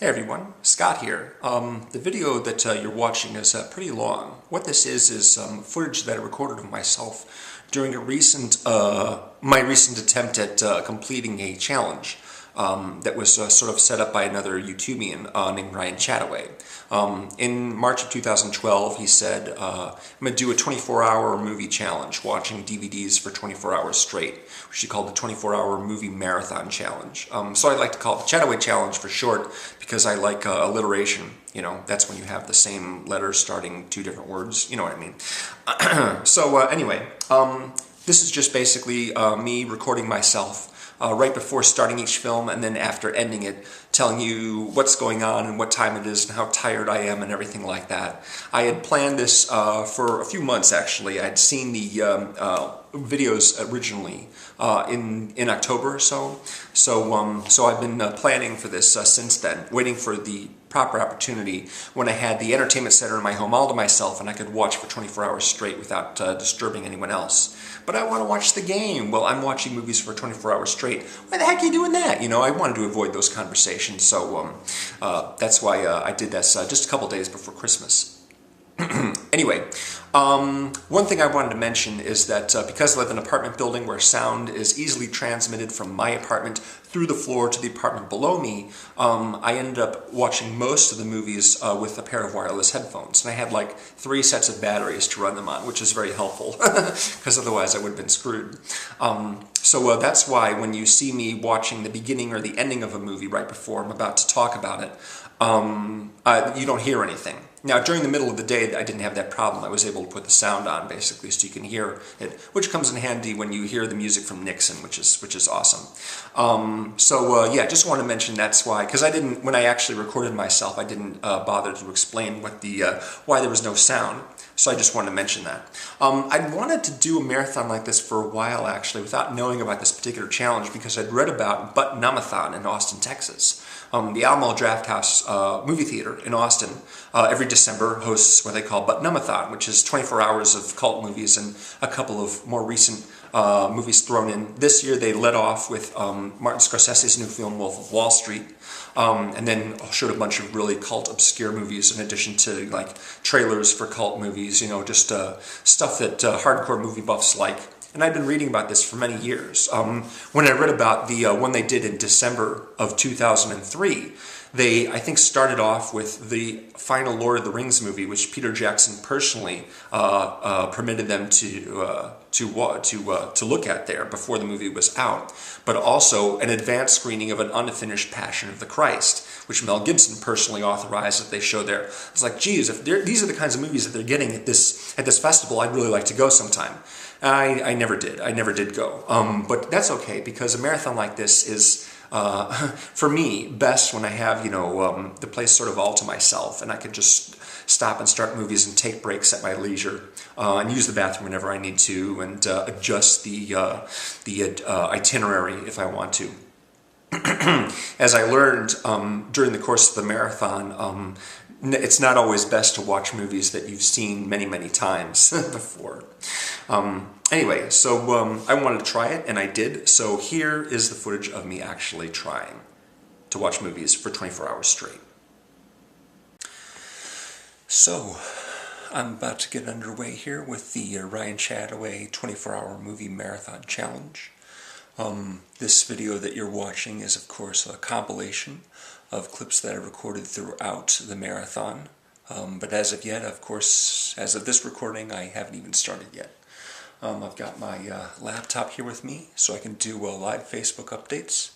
Hey everyone, Scott here. The video that you're watching is pretty long. What this is footage that I recorded of myself during my recent attempt at completing a challenge that was sort of set up by another YouTubian named Ryan Chattaway. In March of 2012, he said, I'm going to do a 24-hour movie challenge, watching DVDs for 24 hours straight, which he called the 24-hour movie marathon challenge. So I like to call it the Chattaway challenge for short, because I like alliteration. You know, that's when you have the same letters starting two different words. You know what I mean. Anyway, this is just basically me recording myself right before starting each film, and then after ending it, telling you what's going on and what time it is and how tired I am and everything like that. I had planned this for a few months, actually. I'd seen the videos originally in October or so. So I've been planning for this since then, waiting for the proper opportunity when I had the entertainment center in my home all to myself and I could watch for 24 hours straight without disturbing anyone else. But I want to watch the game. Well, I'm watching movies for 24 hours straight. Why the heck are you doing that? You know, I wanted to avoid those conversations, so that's why I did this just a couple days before Christmas. Anyway, one thing I wanted to mention is that because I live in an apartment building where sound is easily transmitted from my apartment through the floor to the apartment below me, I ended up watching most of the movies with a pair of wireless headphones. And I had like 3 sets of batteries to run them on, which is very helpful, because otherwise I would have been screwed. So that's why when you see me watching the beginning or the ending of a movie right before I'm about to talk about it, you don't hear anything. Now, during the middle of the day, I didn't have that problem. I was able to put the sound on, basically, so you can hear it, which comes in handy when you hear the music from Nixon, which is awesome. Yeah, just want to mention that's why, because when I actually recorded myself, I didn't bother to explain what why there was no sound. So I just wanted to mention that. I wanted to do a marathon like this for a while, actually, without knowing about this particular challenge, because I'd read about Butt-Numb-a-thon in Austin, Texas. The Alamo Drafthouse movie theater in Austin every December hosts what they call Butt-Numb-a-thon, which is 24 hours of cult movies and a couple of more recent movies thrown in. This year they led off with Martin Scorsese's new film Wolf of Wall Street, and then showed a bunch of really cult obscure movies in addition to like trailers for cult movies, you know, just stuff that hardcore movie buffs like. And I've been reading about this for many years. When I read about the one they did in December of 2003, they, I think, started off with the final Lord of the Rings movie, which Peter Jackson personally permitted them to look at there before the movie was out, but also an advanced screening of an unfinished Passion of the Christ, which Mel Gibson personally authorized that they show there. It's like, geez, if these are the kinds of movies that they're getting at this festival, I'd really like to go sometime. I never did. I never did go. But that's okay, because a marathon like this is, for me, best when I have, you know, the place sort of all to myself, and I can just stop and start movies and take breaks at my leisure, and use the bathroom whenever I need to, and adjust the itinerary if I want to. As I learned during the course of the marathon, it's not always best to watch movies that you've seen many, many times before. Anyway, so I wanted to try it, and I did. So here is the footage of me actually trying to watch movies for 24 hours straight. So, I'm about to get underway here with the Ryan Chattaway 24-hour movie marathon challenge. This video that you're watching is, of course, a compilation of clips that I recorded throughout the marathon. But as of yet, of course, as of this recording, I haven't even started yet. I've got my laptop here with me, so I can do live Facebook updates.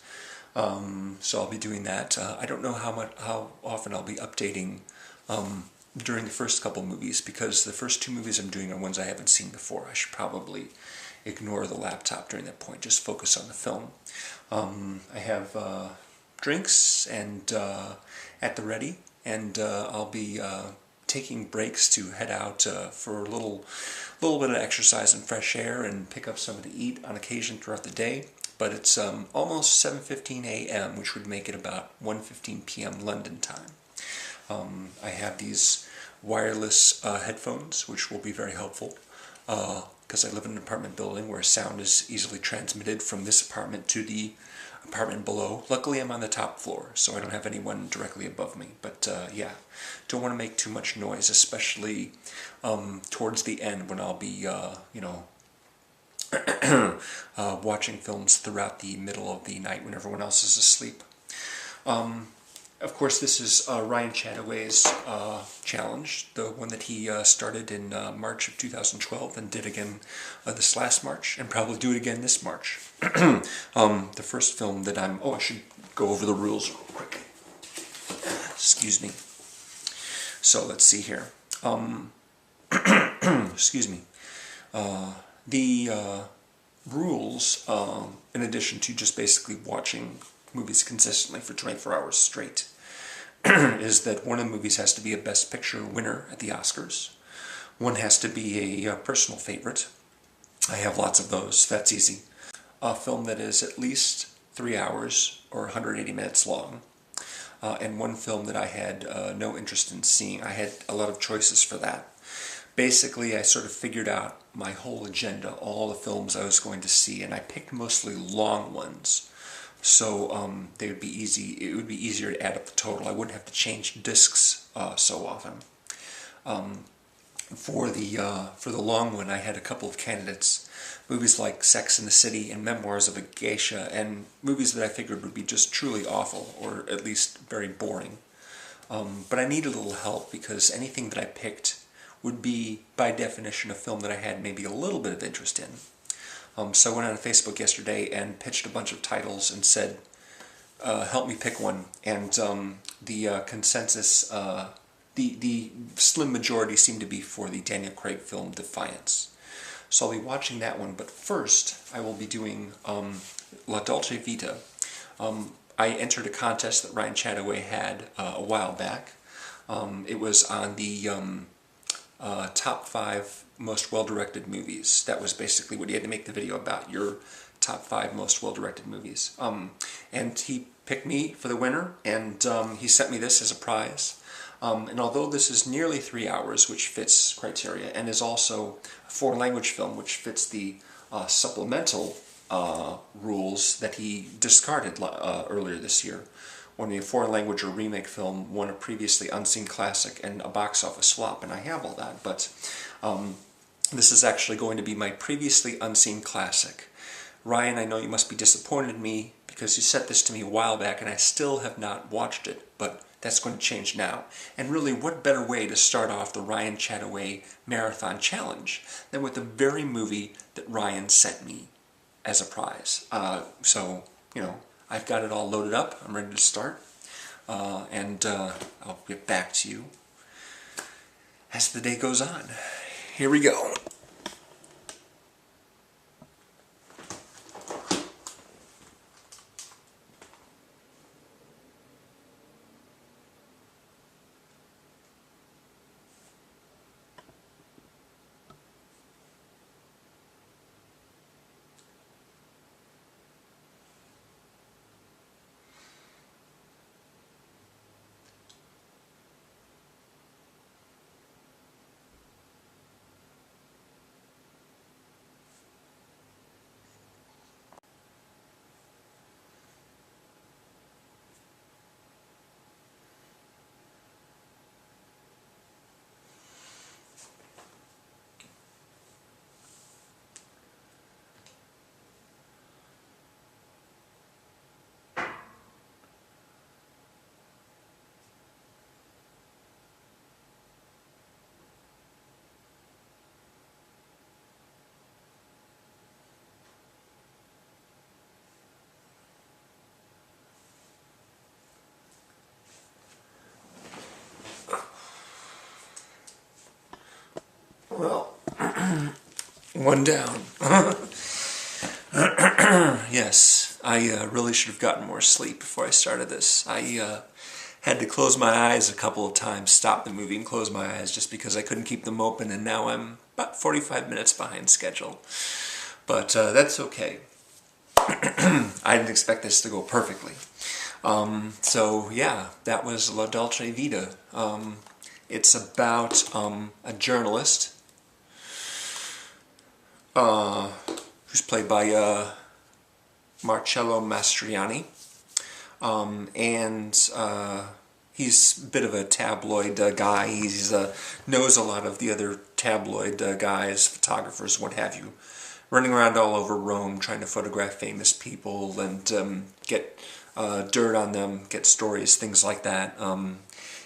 So I'll be doing that. I don't know how often I'll be updating during the first couple movies, because the first 2 movies I'm doing are ones I haven't seen before. I should probably ignore the laptop during that point, just focus on the film. I have drinks and at the ready, and I'll be taking breaks to head out for a little bit of exercise and fresh air and pick up something to eat on occasion throughout the day. But it's almost 7:15 a.m., which would make it about 1:15 p.m. London time. I have these wireless headphones, which will be very helpful, because I live in an apartment building where sound is easily transmitted from this apartment to the apartment below. Luckily, I'm on the top floor, so I don't have anyone directly above me. But yeah, don't want to make too much noise, especially towards the end when I'll be, you know, watching films throughout the middle of the night when everyone else is asleep. Of course, this is Ryan Chattaway's challenge, the one that he started in March of 2012 and did again this last March, and probably do it again this March. The first film that I'm... Oh, I should go over the rules real quick. Excuse me. So, let's see here. Excuse me. The rules, in addition to just basically watching movies consistently for 24 hours straight, is that one of the movies has to be a Best Picture winner at the Oscars. One has to be a personal favorite. I have lots of those. That's easy. A film that is at least 3 hours or 180 minutes long. And one film that I had no interest in seeing. I had a lot of choices for that. Basically, I sort of figured out my whole agenda, all the films I was going to see, and I picked mostly long ones. So they would be easy. It would be easier to add up the total. I wouldn't have to change discs so often. For the long one, I had a couple of candidates, movies like Sex and the City and Memoirs of a Geisha, and movies that I figured would be just truly awful, or at least very boring. But I needed a little help because anything that I picked would be, by definition, a film that I had maybe a little bit of interest in. So I went on Facebook yesterday and pitched a bunch of titles and said, help me pick one. And the consensus, the slim majority seemed to be for the Daniel Craig film Defiance. So I'll be watching that one, but first I will be doing La Dolce Vita. I entered a contest that Ryan Chattaway had a while back. It was on the top 5 most well-directed movies. That was basically what he had to make the video about, your top 5 most well-directed movies. And he picked me for the winner, and he sent me this as a prize. And although this is nearly 3 hours, which fits criteria, and is also a foreign language film, which fits the supplemental rules that he discarded earlier this year, when a foreign language or remake film won a previously unseen classic and a box office flop, and I have all that, but this is actually going to be my previously unseen classic. Ryan, I know you must be disappointed in me because you sent this to me a while back and I still have not watched it, but that's going to change now. And really, what better way to start off the Ryan Chattaway Marathon Challenge than with the very movie that Ryan sent me as a prize. So, you know, I've got it all loaded up. I'm ready to start. And I'll get back to you as the day goes on. Here we go. Well, one down. Yes, I really should have gotten more sleep before I started this. I had to close my eyes a couple of times, stop the movie and close my eyes just because I couldn't keep them open, and now I'm about 45 minutes behind schedule. But that's okay. I didn't expect this to go perfectly. So yeah, that was La Dolce Vita. It's about a journalist who's played by Marcello Mastroianni. He's a bit of a tabloid guy. He knows a lot of the other tabloid guys, photographers, what have you, running around all over Rome trying to photograph famous people and get dirt on them, get stories, things like that.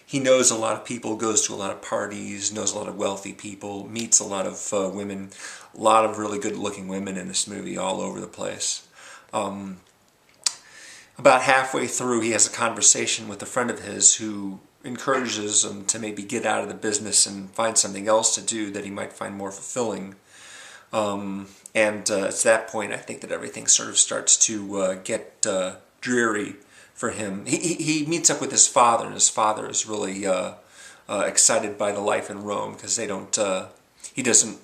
He knows a lot of people, goes to a lot of parties, knows a lot of wealthy people, meets a lot of women, a lot of really good-looking women in this movie all over the place. About halfway through, he has a conversation with a friend of his who encourages him to maybe get out of the business and find something else to do that he might find more fulfilling. It's that point, I think, that everything sort of starts to get dreary for him. He meets up with his father, and his father is really excited by the life in Rome because he doesn't,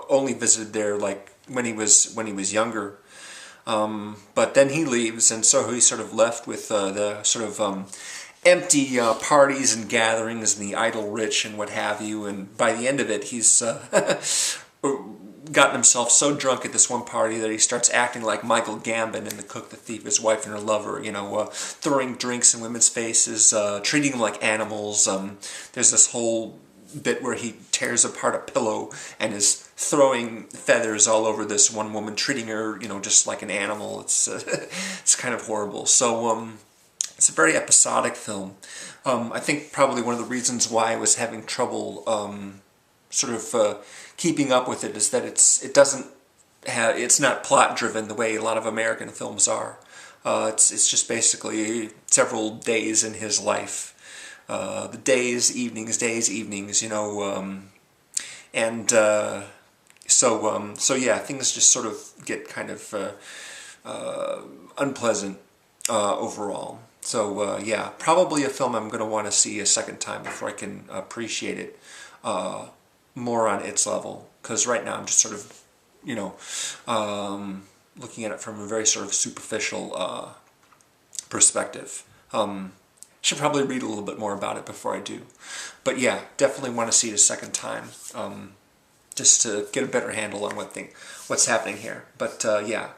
only visited there like when he was younger. But then he leaves, and so he's sort of left with the sort of empty parties and gatherings and the idle rich and what have you. And by the end of it, he's gotten himself so drunk at this one party that he starts acting like Michael Gambon in The Cook, the Thief, his wife and her lover, throwing drinks in women's faces, treating them like animals. There's this whole bit where he tears apart a pillow and is throwing feathers all over this one woman, treating her, just like an animal. It's kind of horrible. So it's a very episodic film. I think probably one of the reasons why I was having trouble keeping up with it is that it's not plot driven the way a lot of American films are. It's just basically several days in his life. The days, evenings, so yeah, things just sort of get kind of unpleasant overall. So yeah, probably a film I'm going to want to see a second time before I can appreciate it more on its level. Because right now I'm just sort of, looking at it from a very sort of superficial perspective. Should probably read a little bit more about it before I do. But yeah, definitely want to see it a second time, just to get a better handle on what's happening here. But yeah,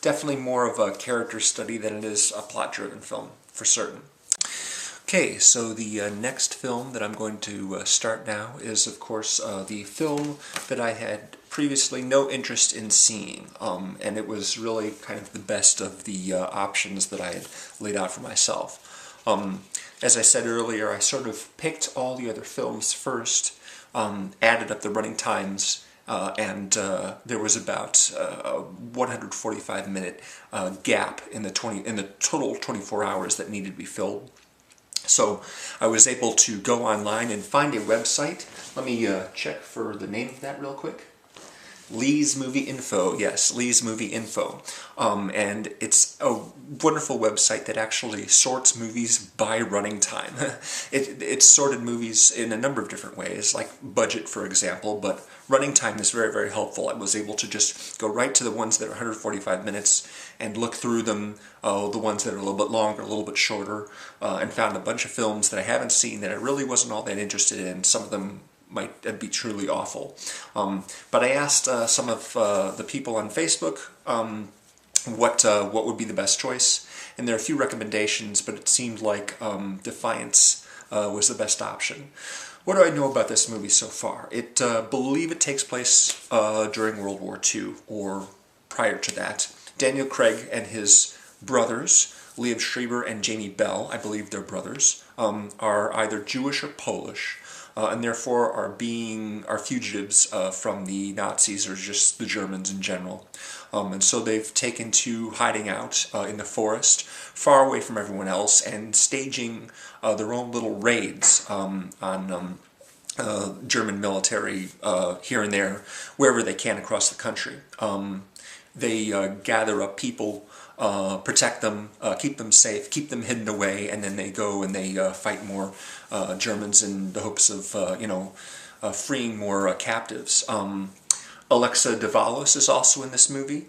definitely more of a character study than it is a plot-driven film, for certain. Okay, so the next film that I'm going to start now is, of course, the film that I had previously no interest in seeing, and it was really kind of the best of the options that I had laid out for myself. As I said earlier, I sort of picked all the other films first, added up the running times, and there was about a 145-minute gap in the total 24 hours that needed to be filled. So I was able to go online and find a website. Let me check for the name of that real quick. Lee's Movie Info, yes, Lee's Movie Info. And it's a wonderful website that actually sorts movies by running time. It's sorted movies in a number of different ways, like budget, for example, but running time is very, very helpful. I was able to just go right to the ones that are 145 minutes and look through them, the ones that are a little bit longer, a little bit shorter, and found a bunch of films that I haven't seen that I really wasn't all that interested in. Some of them might be truly awful. But I asked some of the people on Facebook what would be the best choice, and there are a few recommendations, but it seemed like Defiance was the best option. What do I know about this movie so far? Believe it takes place during World War II, or prior to that. Daniel Craig and his brothers, Liam Schreiber and Jamie Bell, I believe they're brothers, are either Jewish or Polish, and therefore are fugitives from the Nazis or just the Germans in general. And so they've taken to hiding out in the forest, far away from everyone else, and staging their own little raids on German military here and there, wherever they can across the country. They gather up people, protect them, keep them safe, keep them hidden away, and then they go and they fight more Germans in the hopes of freeing more captives. Alexa Davalos is also in this movie.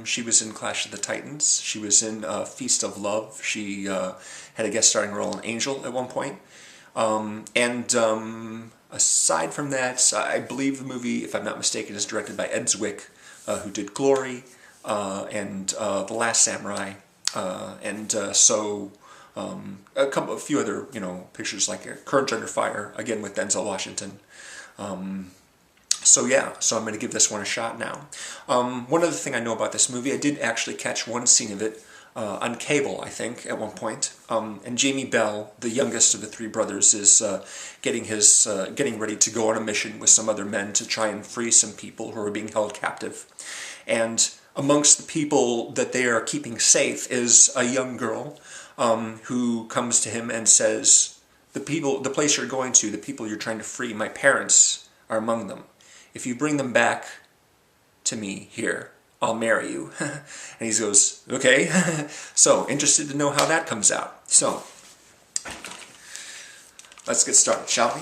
She was in Clash of the Titans. She was in Feast of Love. She had a guest starring role in Angel at one point. Aside from that, I believe the movie, if I'm not mistaken, is directed by Ed Zwick, who did Glory, and The Last Samurai, a few other, pictures like Courage Under Fire, again with Denzel Washington. So I'm going to give this one a shot now. One other thing I know about this movie, I did actually catch one scene of it on cable, I think, at one point. And Jamie Bell, the youngest of the three brothers, is getting ready to go on a mission with some other men to try and free some people who are being held captive. And amongst the people that they are keeping safe is a young girl who comes to him and says, the place you're going to, the people you're trying to free, my parents are among them. If you bring them back to me here, I'll marry you. And he goes, okay. So, interested to know how that comes out. So, let's get started, shall we?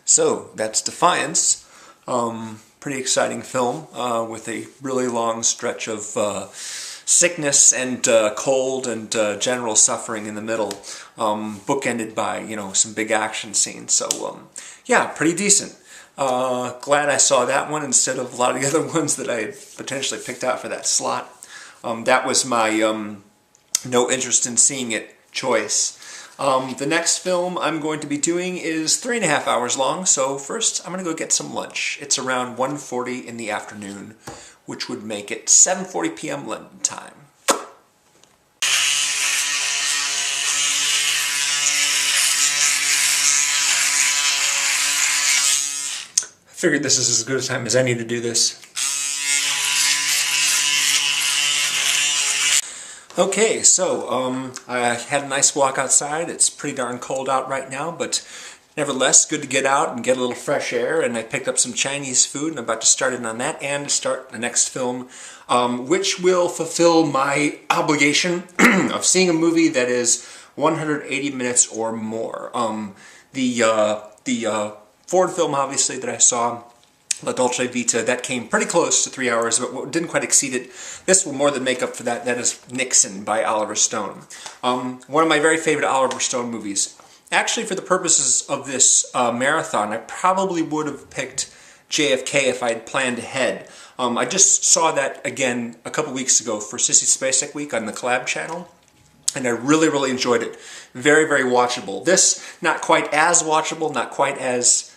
So, that's Defiance. Pretty exciting film with a really long stretch of sickness and cold and general suffering in the middle, bookended by, some big action scenes. So, yeah, pretty decent. Glad I saw that one instead of a lot of the other ones that I had potentially picked out for that slot. That was my no interest in seeing it choice. The next film I'm going to be doing is 3.5 hours long, so first I'm going to go get some lunch. It's around 1:40 in the afternoon, which would make it 7:40 p.m. London time. I figured this is as good a time as any to do this. Okay, so I had a nice walk outside. It's pretty darn cold out right now, but nevertheless, good to get out and get a little fresh air, and I picked up some Chinese food, and I'm about to start in on that and start the next film, which will fulfill my obligation of seeing a movie that is 180 minutes or more. The Ford film, obviously, that I saw, La Dolce Vita, that came pretty close to 3 hours, but didn't quite exceed it. This will more than make up for that. That is Nixon by Oliver Stone. One of my very favorite Oliver Stone movies. Actually, for the purposes of this marathon, I probably would have picked JFK if I had planned ahead. I just saw that again a couple weeks ago for Sissy Spacek Week on the Collab channel, and I really, really enjoyed it. Very, very watchable. This, not quite as watchable, not quite as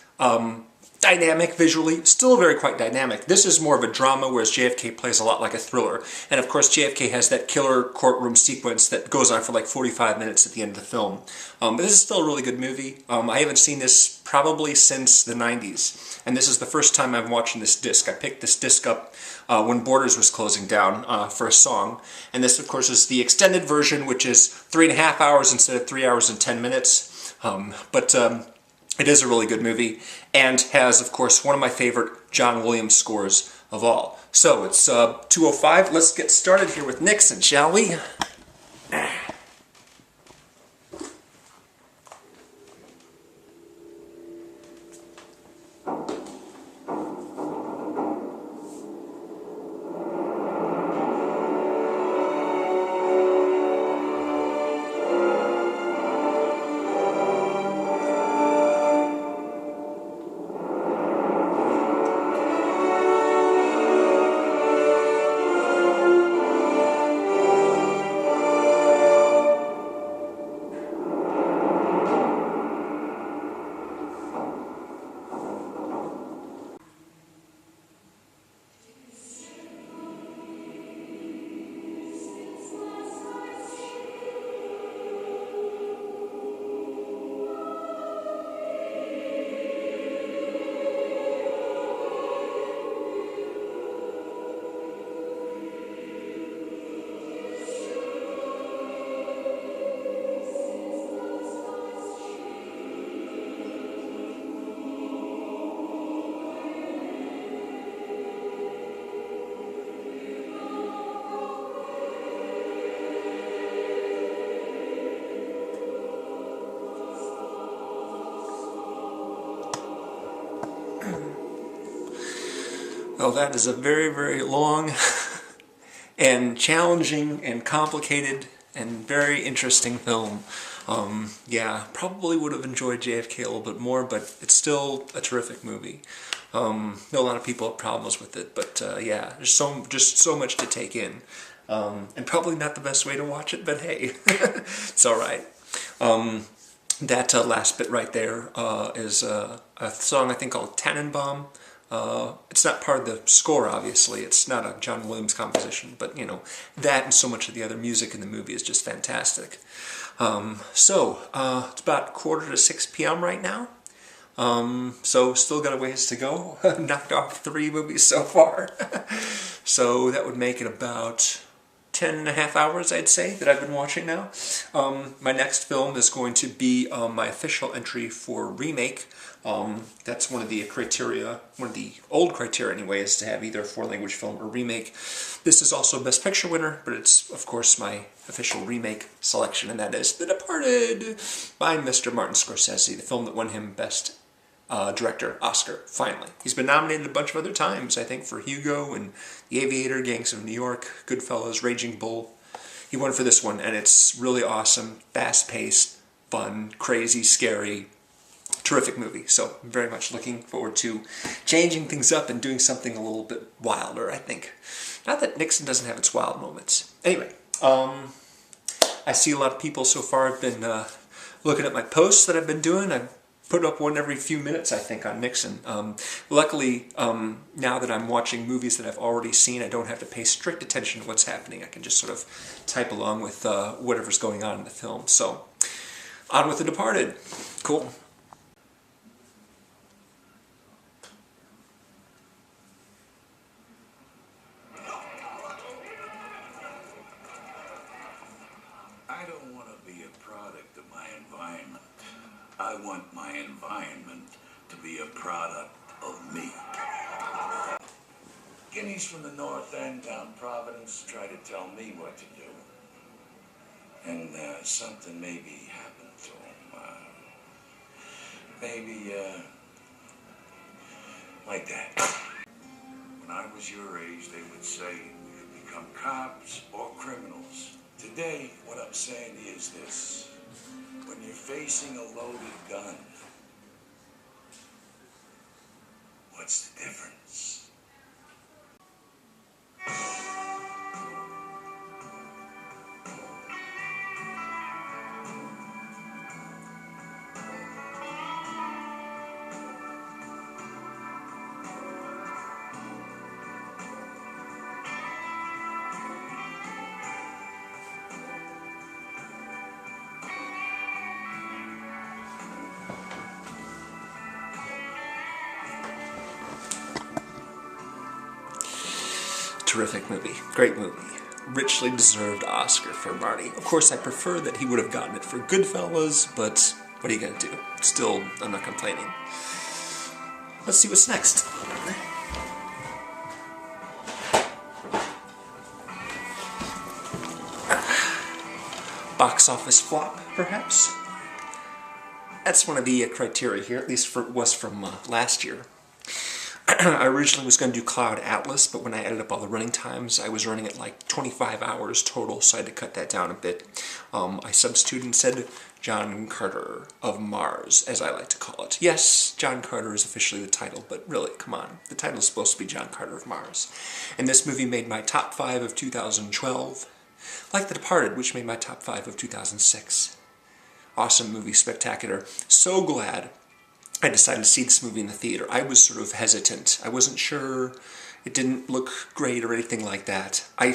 dynamic visually, still very quite dynamic. This is more of a drama, whereas JFK plays a lot like a thriller. And of course JFK has that killer courtroom sequence that goes on for like 45 minutes at the end of the film. But this is still a really good movie. I haven't seen this probably since the 90s. And this is the first time I'm watching this disc. I picked this disc up when Borders was closing down for a song. And this of course is the extended version, which is 3.5 hours instead of 3 hours and 10 minutes. It is a really good movie, and has, of course, one of my favorite John Williams scores of all. So, it's 2:05. Let's get started here with Nixon, shall we? Well, that is a very, very long and challenging and complicated and very interesting film. Yeah, probably would have enjoyed JFK a little bit more, but it's still a terrific movie. A lot of people have problems with it, but yeah, there's just so much to take in. And probably not the best way to watch it, but hey, it's alright. That last bit right there is a song I think called Tannenbaum. It's not part of the score, obviously. It's not a John Williams composition, but you know, that and so much of the other music in the movie is just fantastic. It's about 5:45 p.m. right now. So still got a ways to go. Knocked off 3 movies so far. So that would make it about 10.5 hours, I'd say, that I've been watching now. My next film is going to be my official entry for remake. That's one of the criteria, one of the old criteria anyway, is to have either a 4-language film or remake. This is also Best Picture winner, but it's, of course, my official remake selection, and that is The Departed by Mr. Martin Scorsese, the film that won him Best Director Oscar, finally. He's been nominated a bunch of other times, I think, for Hugo and The Aviator, Gangs of New York, Goodfellas, Raging Bull. He won for this one, and it's really awesome, fast-paced, fun, crazy, scary, terrific movie. So I'm very much looking forward to changing things up and doing something a little bit wilder, I think. Not that Nixon doesn't have its wild moments. Anyway, I see a lot of people so far have been looking at my posts that I've been doing. I've put up one every few minutes, I think, on Nixon. Luckily, now that I'm watching movies that I've already seen, I don't have to pay strict attention to what's happening. I can just sort of type along with whatever's going on in the film. So, on with The Departed. Cool. I don't want to be a product of my environment. I want my environment to be a product of me. Guineas from the North End down Providence try to tell me what to do. And something maybe happened to them. Maybe like that. When I was your age, they would say we could become cops or criminals. Today, what I'm saying is this. When you're facing a loaded gun, what's the difference? Terrific movie. Great movie. Richly deserved Oscar for Marty. Of course, I prefer that he would have gotten it for Goodfellas, but what are you going to do? Still, I'm not complaining. Let's see what's next. Box office flop, perhaps? That's one of the criteria here, at least was from last year. I originally was going to do Cloud Atlas, but when I added up all the running times, I was running at like 25 hours total, so I had to cut that down a bit. I substituted and said John Carter of Mars, as I like to call it. Yes, John Carter is officially the title, but really, come on. The title is supposed to be John Carter of Mars. And this movie made my top 5 of 2012, like The Departed, which made my top 5 of 2006. Awesome movie, spectacular. So glad I decided to see this movie in the theater. I was sort of hesitant. I wasn't sure. It didn't look great or anything like that. I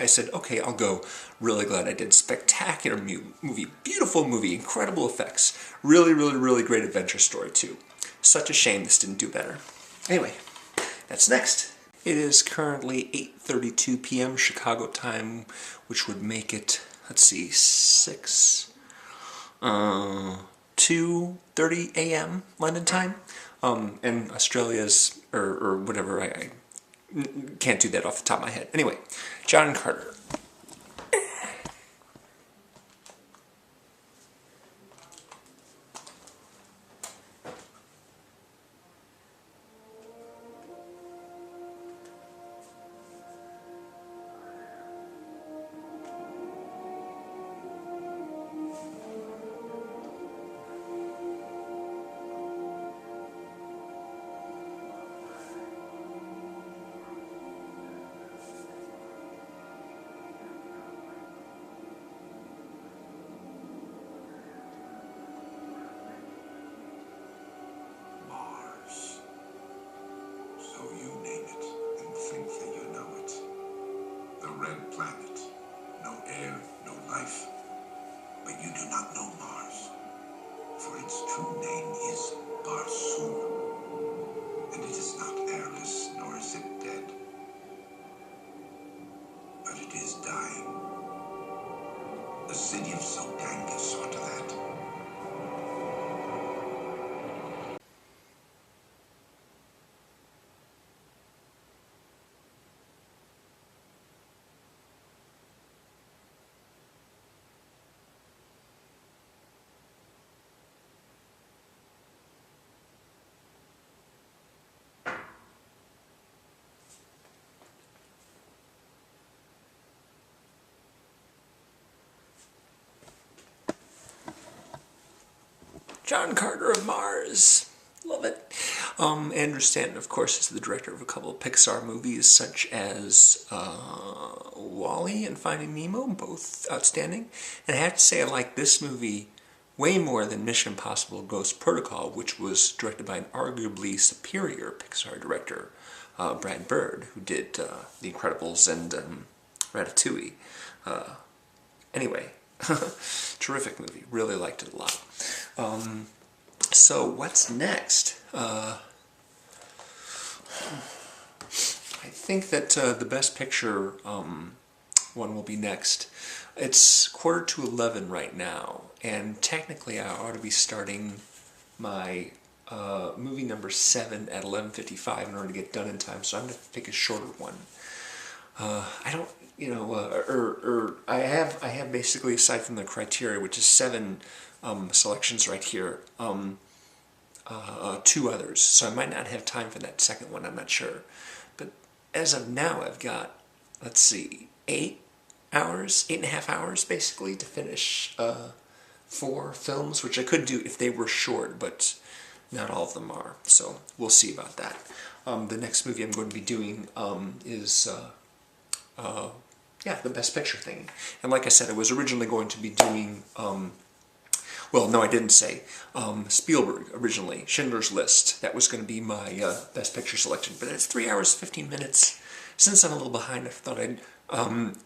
said, okay, I'll go. Really glad I did. Spectacular movie. Beautiful movie. Incredible effects. Really, really, really great adventure story, too. Such a shame this didn't do better. Anyway, that's next. It is currently 8:32 p.m. Chicago time, which would make it, let's see, 2:30 a.m. London time, and Australia's, or whatever, I can't do that off the top of my head. Anyway, John Carter. Vita is dying. The city of Sotanga saw to that. John Carter of Mars. Love it. Andrew Stanton, of course, is the director of a couple of Pixar movies, such as WALL-E and Finding Nemo, both outstanding. And I have to say I like this movie way more than Mission Impossible Ghost Protocol, which was directed by an arguably superior Pixar director, Brad Bird, who did The Incredibles and Ratatouille. Anyway, terrific movie. Really liked it a lot. So what's next? I think that the Best Picture one will be next. It's 11:45 right now, and technically I ought to be starting my movie number 7 at 11:55 in order to get done in time, so I'm going to pick a shorter one. I don't, I have basically, aside from the criteria, which is 7 selections right here, 2 others, so I might not have time for that second one, I'm not sure. But as of now, I've got, let's see, 8.5 hours basically to finish 4 films, which I could do if they were short, but not all of them are, so we'll see about that. The next movie I'm going to be doing is the Best Picture thing. And like I said, I was originally going to be doing, well, no, I didn't say, Spielberg originally, Schindler's List. That was going to be my Best Picture selection, but it's 3 hours, 15 minutes. Since I'm a little behind, I thought I'd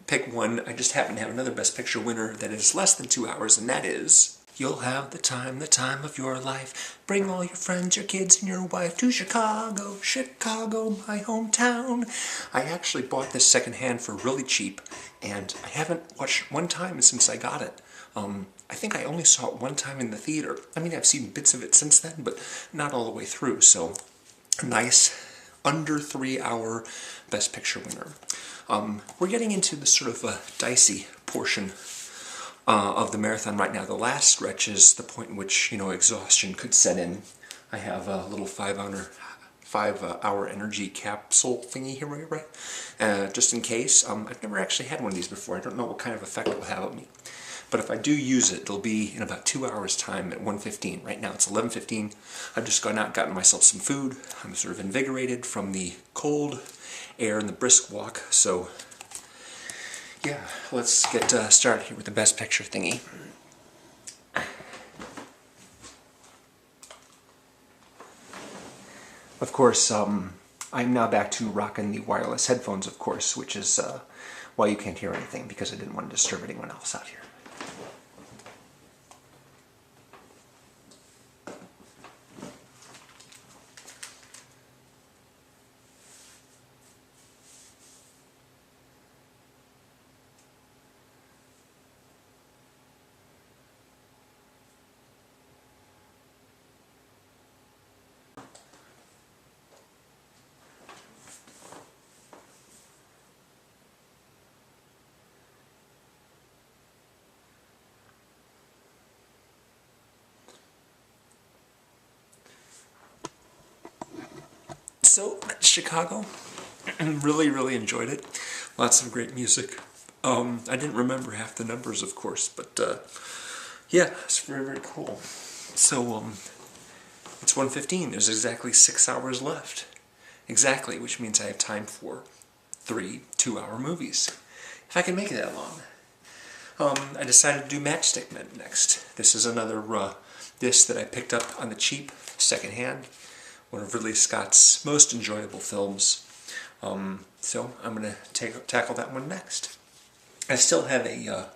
pick one. I just happen to have another Best Picture winner that is less than 2 hours, and that is You'll Have the Time of Your Life. Bring all your friends, your kids, and your wife to Chicago, Chicago, my hometown. I actually bought this secondhand for really cheap, and I haven't watched one time since I got it. I think I only saw it one time in the theater. I mean, I've seen bits of it since then, but not all the way through, so a nice under 3 hour Best Picture winner. We're getting into the sort of dicey portion of the marathon right now. The last stretch is the point in which, exhaustion could set in. I have a little 5 hour energy capsule thingy here, right? Just in case. I've never actually had one of these before. I don't know what kind of effect it will have on me. But if I do use it, it'll be in about 2 hours time at 1:15. Right now it's 11:15. I've just gone out, gotten myself some food. I'm sort of invigorated from the cold air and the brisk walk, so yeah, let's get started here with the Best Picture thingy. Of course, I'm now back to rocking the wireless headphones, of course, which is why you can't hear anything, because I didn't want to disturb anyone else out here. So, Chicago, really enjoyed it. Lots of great music. I didn't remember half the numbers, of course, but yeah, it's very cool. So, it's 1:15. There's exactly 6 hours left. Exactly, which means I have time for 3 2-hour movies. If I can make it that long. I decided to do Matchstick Men next. This is another disc that I picked up on the cheap, secondhand. One of Ridley Scott's most enjoyable films. So I'm going to tackle that one next. I still have a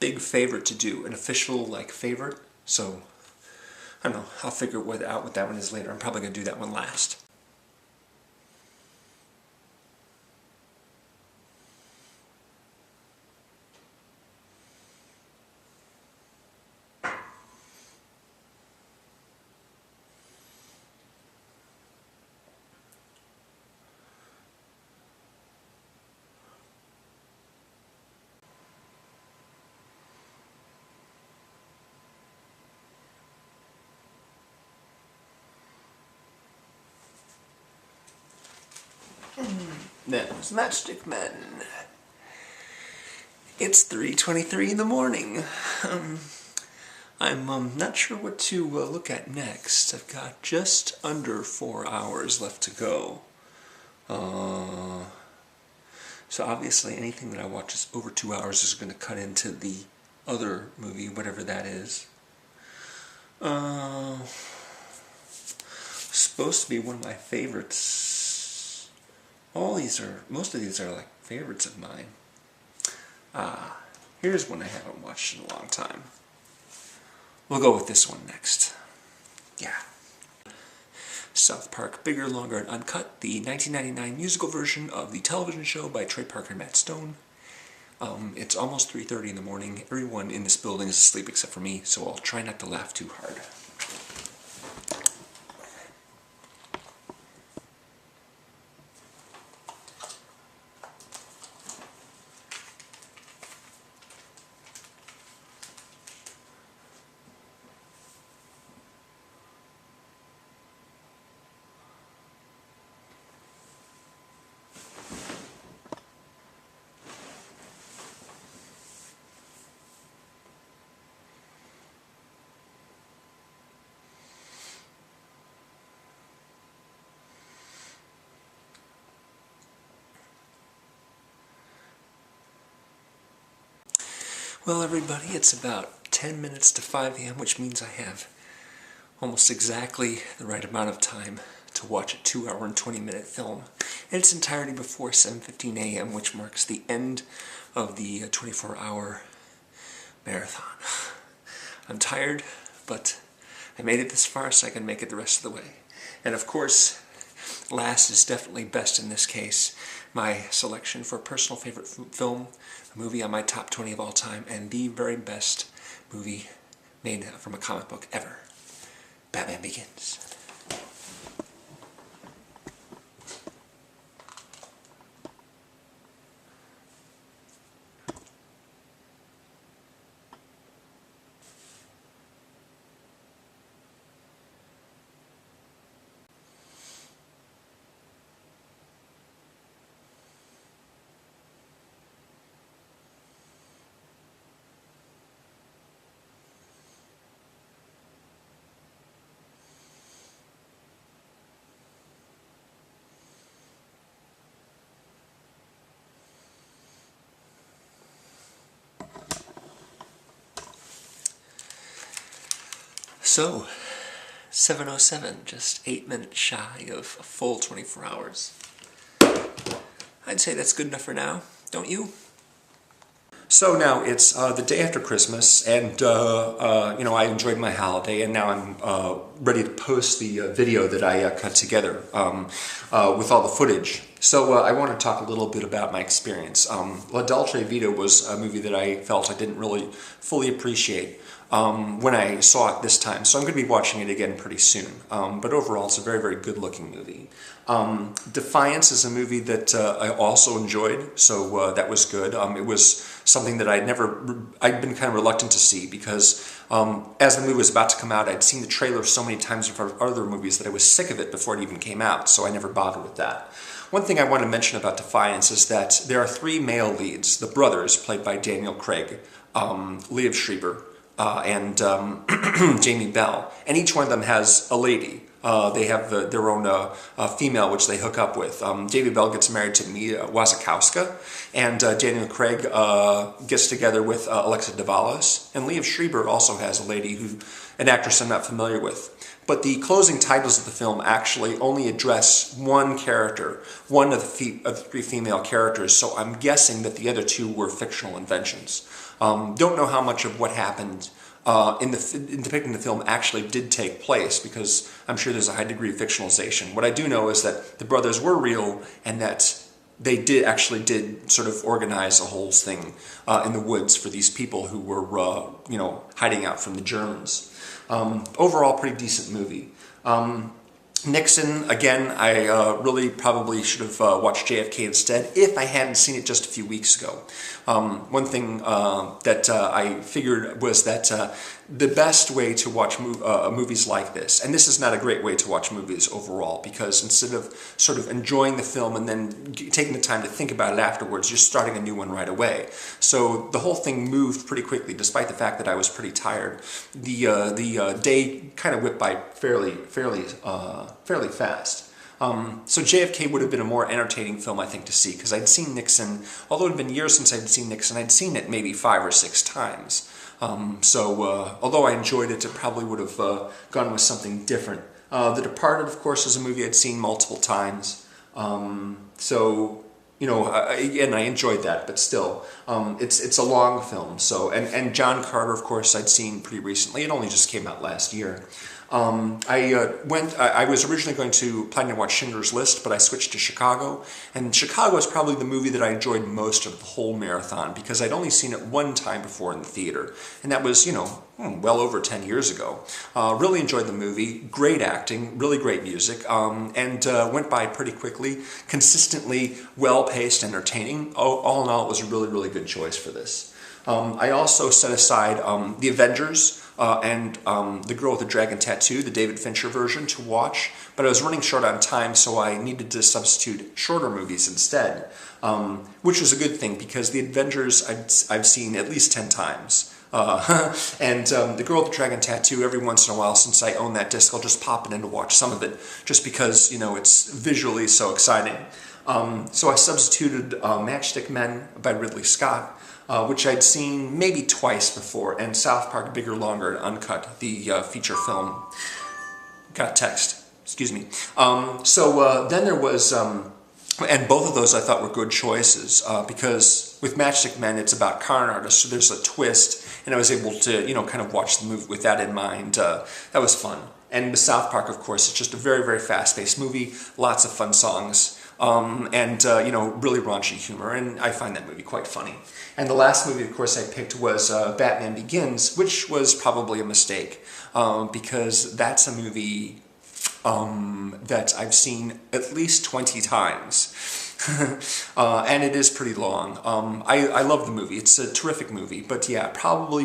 big favorite to do, an official favorite. So I don't know. I'll figure out what that one is later. I'm probably going to do that one last. Them's Matchstick Men. It's 3:23 in the morning. I'm not sure what to look at next. I've got just under 4 hours left to go. So obviously anything that I watch is over 2 hours is going to cut into the other movie, whatever that is. Supposed to be one of my favorites. Most of these are like favorites of mine. Here's one I haven't watched in a long time. We'll go with this one next. Yeah. South Park, Bigger, Longer, and Uncut, the 1999 musical version of the television show by Trey Parker and Matt Stone. It's almost 3:30 in the morning. Everyone in this building is asleep except for me, so I'll try not to laugh too hard. Well, everybody, it's about 10 minutes to 5 a.m., which means I have almost exactly the right amount of time to watch a 2-hour and 20-minute film in its entirety before 7:15 a.m., which marks the end of the 24-hour marathon. I'm tired, but I made it this far so I can make it the rest of the way. And of course, last is definitely best in this case. My selection for personal favorite film, a movie on my top 20 of all time, and the very best movie made from a comic book ever. Batman Begins. So, 7:07, just 8 minutes shy of a full 24 hours. I'd say that's good enough for now, don't you? So now it's the day after Christmas, and you know, I enjoyed my holiday, and now I'm ready to post the video that I cut together with all the footage. So I want to talk a little bit about my experience. La Dolce Vita was a movie that I felt I didn't really fully appreciate when I saw it this time, so I'm going to be watching it again pretty soon. But overall, it's a very, very good-looking movie. Defiance is a movie that I also enjoyed, so that was good. It was something that I'd been kind of reluctant to see because as the movie was about to come out, I'd seen the trailer so many times for other movies that I was sick of it before it even came out, so I never bothered with that. One thing I want to mention about Defiance is that there are 3 male leads, the brothers, played by Daniel Craig, Liev Schreiber, and Jamie Bell, and each one of them has a lady. They have their own female which they hook up with. Jamie Bell gets married to Mia Wasikowska, and Daniel Craig gets together with Alexa Davalos, and Liev Schreiber also has a lady an actress I'm not familiar with. But the closing titles of the film actually only address one character, one of the 3 female characters, so I'm guessing that the other 2 were fictional inventions. Don't know how much of what happened in depicting the film actually did take place, because I'm sure there's a high degree of fictionalization. What I do know is that the brothers were real, and that they did sort of organize a whole thing in the woods for these people who were, you know, hiding out from the Germans. Overall, pretty decent movie. Nixon, again, I really probably should have watched JFK instead if I hadn't seen it just a few weeks ago. One thing that I figured was that the best way to watch movies like this, and this is not a great way to watch movies overall, because instead of sort of enjoying the film and then taking the time to think about it afterwards, you're starting a new one right away. So the whole thing moved pretty quickly, despite the fact that I was pretty tired. The day kind of whipped by fairly fast. So JFK would have been a more entertaining film, I think, to see, because I'd seen Nixon, although it had been years since I'd seen Nixon, I'd seen it maybe 5 or 6 times. Although I enjoyed it, it probably would have gone with something different. The Departed, of course, is a movie I'd seen multiple times. You know, again, I enjoyed that, but still, it's a long film. So, and John Carter, of course, I'd seen pretty recently. It only just came out last year. I was originally planning to watch Schindler's List, but I switched to Chicago, and Chicago is probably the movie that I enjoyed most of the whole marathon, because I'd only seen it one time before in the theater, and that was, you know, well over 10 years ago. Really enjoyed the movie, great acting, really great music, and went by pretty quickly, consistently well-paced, entertaining. All in all, it was a really, really good choice for this. I also set aside The Avengers, and The Girl with the Dragon Tattoo, the David Fincher version, to watch, but I was running short on time, so I needed to substitute shorter movies instead, which was a good thing, because The Avengers I've seen at least 10 times. And The Girl with the Dragon Tattoo, every once in a while, since I own that disc, I'll just pop it in to watch some of it, just because, you know, it's visually so exciting. So I substituted Matchstick Men by Ridley Scott, which I'd seen maybe twice before, and South Park Bigger, Longer, and Uncut, the feature film. Got text, excuse me. Then there was, and both of those I thought were good choices, because with Matchstick Men, it's about con artists, so there's a twist, and I was able to, you know, kind of watch the movie with that in mind. That was fun. And with South Park, of course, it's just a very, very fast-paced movie, lots of fun songs, you know, really raunchy humor, and I find that movie quite funny. And the last movie, of course, I picked was Batman Begins, which was probably a mistake, because that's a movie that I've seen at least 20 times. And it is pretty long. I love the movie. It's a terrific movie, but yeah, probably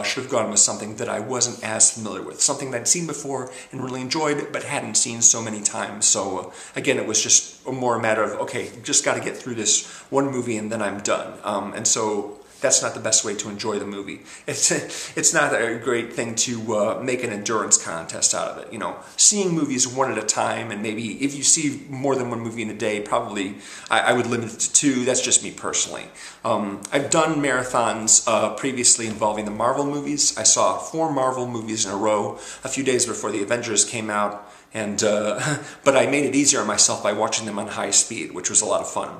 should have gone with something that I wasn't as familiar with, something that I'd seen before and really enjoyed, but hadn't seen so many times. So again, it was just more a matter of, okay, just got to get through this one movie and then I'm done. And so that's not the best way to enjoy the movie. It's not a great thing to make an endurance contest out of it. You know, seeing movies one at a time, and maybe if you see more than one movie in a day, probably I would limit it to 2. That's just me personally. I've done marathons previously involving the Marvel movies. I saw 4 Marvel movies in a row a few days before the Avengers came out. And but I made it easier on myself by watching them on high speed, which was a lot of fun.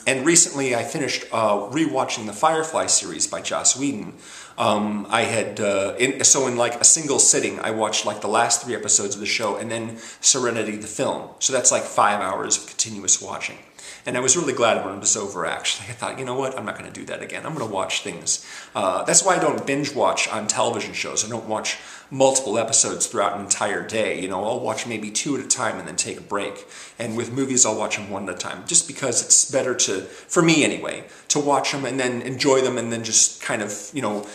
And recently I finished rewatching the Firefly series by Joss Whedon. I had, in like a single sitting, I watched like the last 3 episodes of the show and then Serenity the film. So that's like 5 hours of continuous watching. And I was really glad when it was over, actually. I thought, you know what, I'm not going to do that again. I'm going to watch things. That's why I don't binge watch on television shows. I don't watch multiple episodes throughout an entire day. You know, I'll watch maybe 2 at a time and then take a break. And with movies, I'll watch them 1 at a time, just because it's better for me anyway, to watch them and then enjoy them and then just kind of, you know,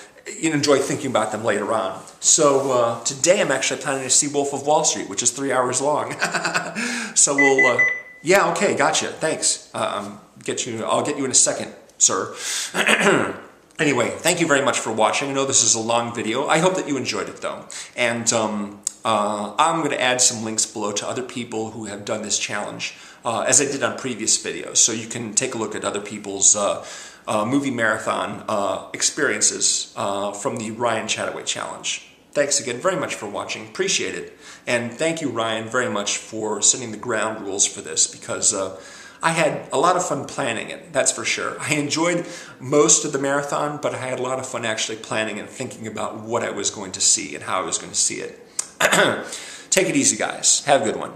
enjoy thinking about them later on. So today I'm actually planning to see Wolf of Wall Street, which is 3 hours long. So we'll... yeah, okay, gotcha, thanks. I'll get you in a second, sir. Anyway, thank you very much for watching. I know this is a long video. I hope that you enjoyed it, though. And I'm going to add some links below to other people who have done this challenge, as I did on previous videos. So you can take a look at other people's movie marathon experiences from the Ryan Chattaway challenge. Thanks again very much for watching. Appreciate it. And thank you, Ryan, very much for setting the ground rules for this, because I had a lot of fun planning it, that's for sure. I enjoyed most of the marathon, but I had a lot of fun actually planning and thinking about what I was going to see and how I was going to see it. Take it easy, guys. Have a good one.